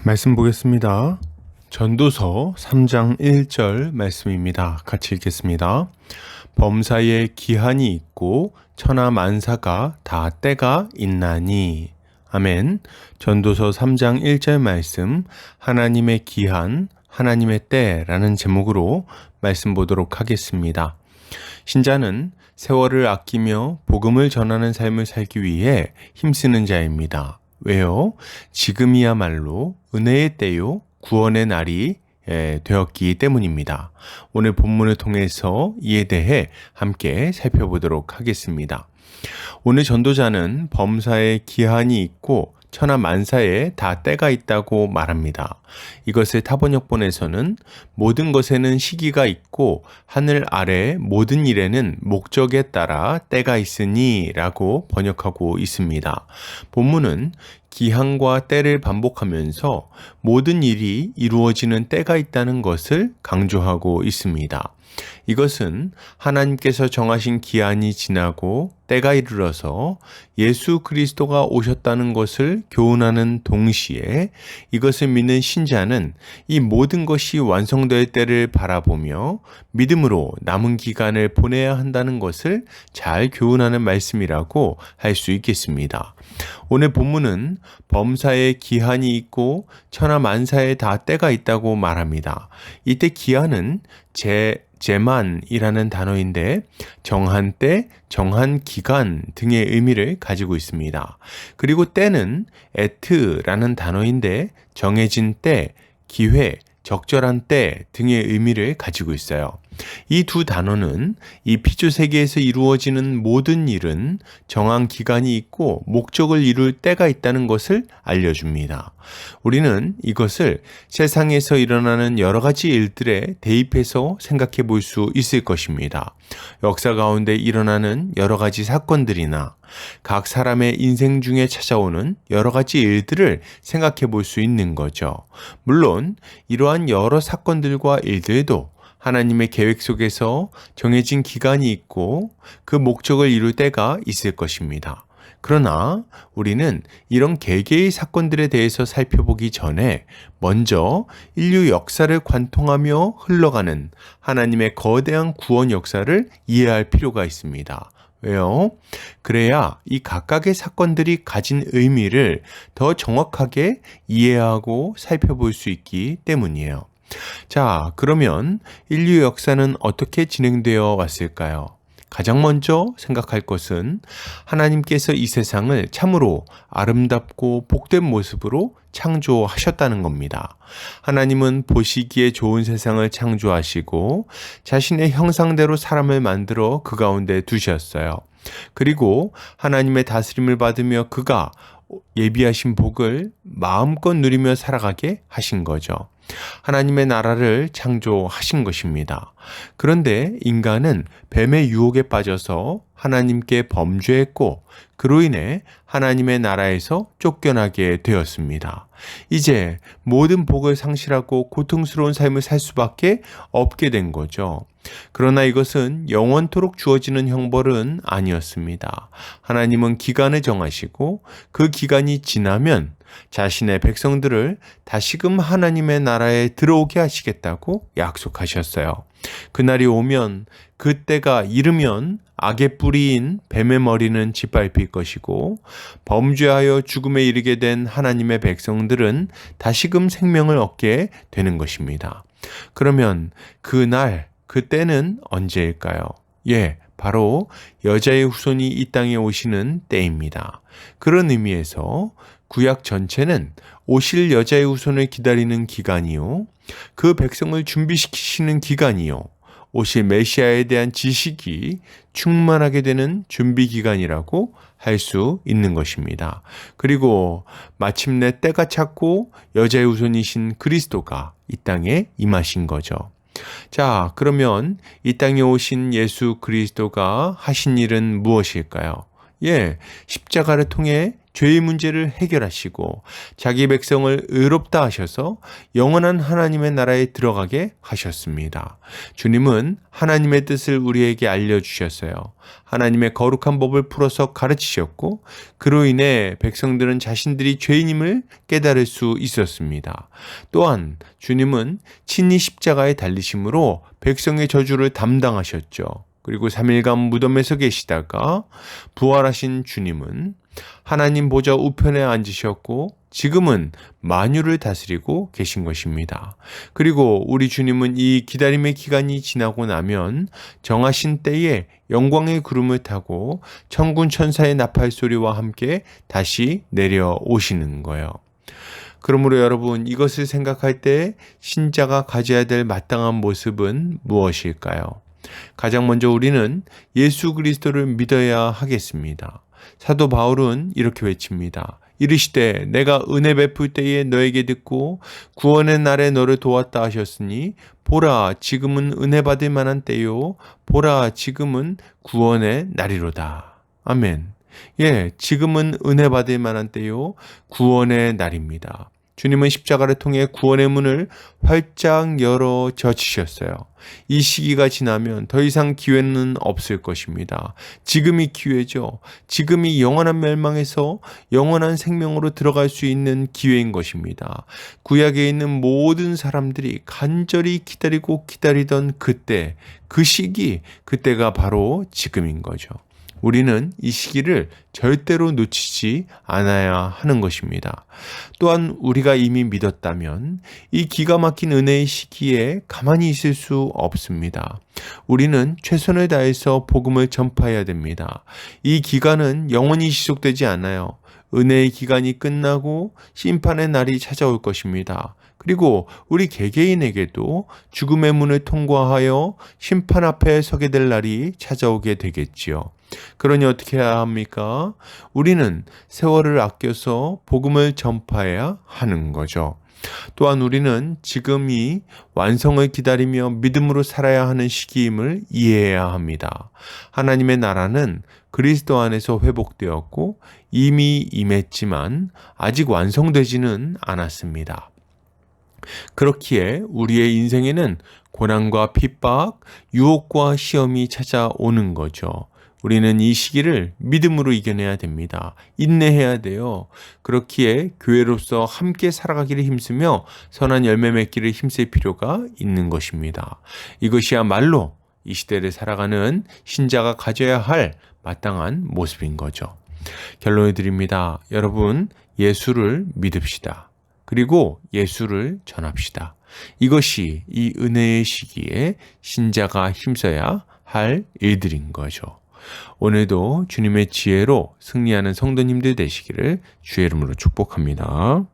말씀 보겠습니다. 전도서 3장 1절 말씀입니다. 같이 읽겠습니다. 범사에 기한이 있고 천하 만사가 다 때가 있나니. 아멘. 전도서 3장 1절 말씀, 하나님의 기한, 하나님의 때라는 제목으로 말씀 보도록 하겠습니다. 신자는 세월을 아끼며 복음을 전하는 삶을 살기 위해 힘쓰는 자입니다. 왜요? 지금이야말로 은혜의 때요, 구원의 날이 되었기 때문입니다. 오늘 본문을 통해서 이에 대해 함께 살펴보도록 하겠습니다. 오늘 전도자는 범사에 기한이 있고 천하 만사에 다 때가 있다고 말합니다. 이것을 타번역본에서는 모든 것에는 시기가 있고 하늘 아래 모든 일에는 목적에 따라 때가 있으니 라고 번역하고 있습니다. 본문은 기한과 때를 반복하면서 모든 일이 이루어지는 때가 있다는 것을 강조하고 있습니다. 이것은 하나님께서 정하신 기한이 지나고 때가 이르러서 예수 그리스도가 오셨다는 것을 교훈하는 동시에 이것을 믿는 신자는 이 모든 것이 완성될 때를 바라보며 믿음으로 남은 기간을 보내야 한다는 것을 잘 교훈하는 말씀이라고 할 수 있겠습니다. 오늘 본문은 범사에 기한이 있고 천하 만사에 다 때가 있다고 말합니다. 이때 기한은 제만이라는 단어인데 정한 때, 정한 기간 등의 의미를 가지고 있습니다. 그리고 때는 에트라는 단어인데 정해진 때, 기회, 적절한 때 등의 의미를 가지고 있어요. 이 두 단어는 이 피조 세계에서 이루어지는 모든 일은 정한 기간이 있고 목적을 이룰 때가 있다는 것을 알려줍니다. 우리는 이것을 세상에서 일어나는 여러 가지 일들에 대입해서 생각해 볼 수 있을 것입니다. 역사 가운데 일어나는 여러 가지 사건들이나 각 사람의 인생 중에 찾아오는 여러 가지 일들을 생각해 볼 수 있는 거죠. 물론 이러한 여러 사건들과 일들도 하나님의 계획 속에서 정해진 기간이 있고 그 목적을 이룰 때가 있을 것입니다. 그러나 우리는 이런 개개의 사건들에 대해서 살펴보기 전에 먼저 인류 역사를 관통하며 흘러가는 하나님의 거대한 구원 역사를 이해할 필요가 있습니다. 왜요? 그래야 이 각각의 사건들이 가진 의미를 더 정확하게 이해하고 살펴볼 수 있기 때문이에요. 자, 그러면 인류 역사는 어떻게 진행되어 왔을까요? 가장 먼저 생각할 것은 하나님께서 이 세상을 참으로 아름답고 복된 모습으로 창조하셨다는 겁니다. 하나님은 보시기에 좋은 세상을 창조하시고 자신의 형상대로 사람을 만들어 그 가운데 두셨어요. 그리고 하나님의 다스림을 받으며 그가 예비하신 복을 마음껏 누리며 살아가게 하신 거죠. 하나님의 나라를 창조하신 것입니다. 그런데 인간은 뱀의 유혹에 빠져서 하나님께 범죄했고 그로 인해 하나님의 나라에서 쫓겨나게 되었습니다. 이제 모든 복을 상실하고 고통스러운 삶을 살 수밖에 없게 된 거죠. 그러나 이것은 영원토록 주어지는 형벌은 아니었습니다. 하나님은 기간을 정하시고 그 기간이 지나면 자신의 백성들을 다시금 하나님의 나라에 들어오게 하시겠다고 약속하셨어요. 그날이 오면 그때가 이르면 악의 뿌리인 뱀의 머리는 짓밟힐 것이고 범죄하여 죽음에 이르게 된 하나님의 백성들은 다시금 생명을 얻게 되는 것입니다. 그러면 그날, 그때는 언제일까요? 바로 여자의 후손이 이 땅에 오시는 때입니다. 그런 의미에서 구약 전체는 오실 여자의 후손을 기다리는 기간이요, 그 백성을 준비시키시는 기간이요, 오실 메시아에 대한 지식이 충만하게 되는 준비 기간이라고 할 수 있는 것입니다. 그리고 마침내 때가 찼고 여자의 후손이신 그리스도가 이 땅에 임하신 거죠. 자, 그러면 이 땅에 오신 예수 그리스도가 하신 일은 무엇일까요? 십자가를 통해 죄의 문제를 해결하시고 자기 백성을 의롭다 하셔서 영원한 하나님의 나라에 들어가게 하셨습니다. 주님은 하나님의 뜻을 우리에게 알려주셨어요. 하나님의 거룩한 법을 풀어서 가르치셨고 그로 인해 백성들은 자신들이 죄인임을 깨달을 수 있었습니다. 또한 주님은 친히 십자가에 달리심으로 백성의 저주를 담당하셨죠. 그리고 3일간 무덤에서 계시다가 부활하신 주님은 하나님 보좌 우편에 앉으셨고 지금은 만유를 다스리고 계신 것입니다. 그리고 우리 주님은 이 기다림의 기간이 지나고 나면 정하신 때에 영광의 구름을 타고 천군 천사의 나팔 소리와 함께 다시 내려오시는 거예요. 그러므로 여러분, 이것을 생각할 때 신자가 가져야 될 마땅한 모습은 무엇일까요? 가장 먼저 우리는 예수 그리스도를 믿어야 하겠습니다. 사도 바울은 이렇게 외칩니다. 이르시되 내가 은혜 베풀 때에 너에게 듣고 구원의 날에 너를 도왔다 하셨으니 보라 지금은 은혜 받을 만한 때요 보라 지금은 구원의 날이로다. 아멘. 지금은 은혜 받을 만한 때요 구원의 날입니다. 주님은 십자가를 통해 구원의 문을 활짝 열어 젖히셨어요. 이 시기가 지나면 더 이상 기회는 없을 것입니다. 지금이 기회죠. 지금이 영원한 멸망에서 영원한 생명으로 들어갈 수 있는 기회인 것입니다. 구약에 있는 모든 사람들이 간절히 기다리고 기다리던 그때, 그 시기, 그때가 바로 지금인 거죠. 우리는 이 시기를 절대로 놓치지 않아야 하는 것입니다. 또한 우리가 이미 믿었다면 이 기가 막힌 은혜의 시기에 가만히 있을 수 없습니다. 우리는 최선을 다해서 복음을 전파해야 됩니다. 이 기간은 영원히 지속되지 않아요. 은혜의 기간이 끝나고 심판의 날이 찾아올 것입니다. 그리고 우리 개개인에게도 죽음의 문을 통과하여 심판 앞에 서게 될 날이 찾아오게 되겠지요. 그러니 어떻게 해야 합니까? 우리는 세월을 아껴서 복음을 전파해야 하는 거죠. 또한 우리는 지금이 완성을 기다리며 믿음으로 살아야 하는 시기임을 이해해야 합니다. 하나님의 나라는 그리스도 안에서 회복되었고 이미 임했지만 아직 완성되지는 않았습니다. 그렇기에 우리의 인생에는 고난과 핍박, 유혹과 시험이 찾아오는 거죠. 우리는 이 시기를 믿음으로 이겨내야 됩니다. 인내해야 돼요. 그렇기에 교회로서 함께 살아가기를 힘쓰며 선한 열매 맺기를 힘쓸 필요가 있는 것입니다. 이것이야말로 이 시대를 살아가는 신자가 가져야 할 마땅한 모습인 거죠. 결론을 드립니다. 여러분, 예수를 믿읍시다. 그리고 예수를 전합시다. 이것이 이 은혜의 시기에 신자가 힘써야 할 일들인 거죠. 오늘도 주님의 지혜로 승리하는 성도님들 되시기를 주의 이름으로 축복합니다.